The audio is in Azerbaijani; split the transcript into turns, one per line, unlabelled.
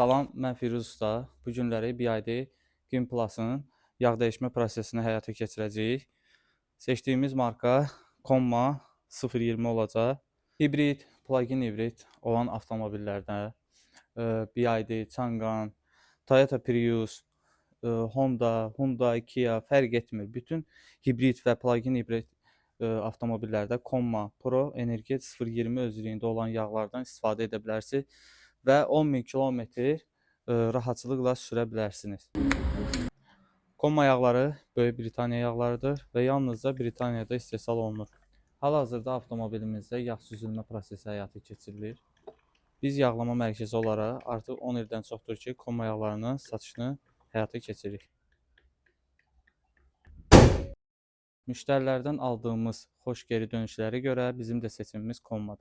Salam, mən Firuz Usta. Bu günləri BYD Gün Plus'ın yağ dəyişmə prosesini həyata keçirəcəyik. Seçdiyimiz marka Komma 020 olacaq. Hibrid, plug-in hibrid olan avtomobillərdə BYD, Changan, Toyota Prius, Honda, Hyundai, Kia fərq etmir. Bütün hibrid və plug-in hibrid avtomobillərdə Komma Pro Energet 020 özlüyündə olan yağlardan istifadə edə bilərsiniz və 10.000 kilometr rahatçılıqla sürə bilərsiniz. Komma yağları Böyük Britaniya yağlarıdır və yalnızca Britaniyada istehsal olunur. Hal-hazırda avtomobilimizdə yağ süzülmə prosesi həyata keçirilir. Biz yağlama mərkəzi olaraq artıq 10 ildən çoxdur ki, Komma yağlarının satışını həyata keçiririk. Müştərilərdən aldığımız xoş geri dönüşlərə görə bizim də seçimimiz Kommadır.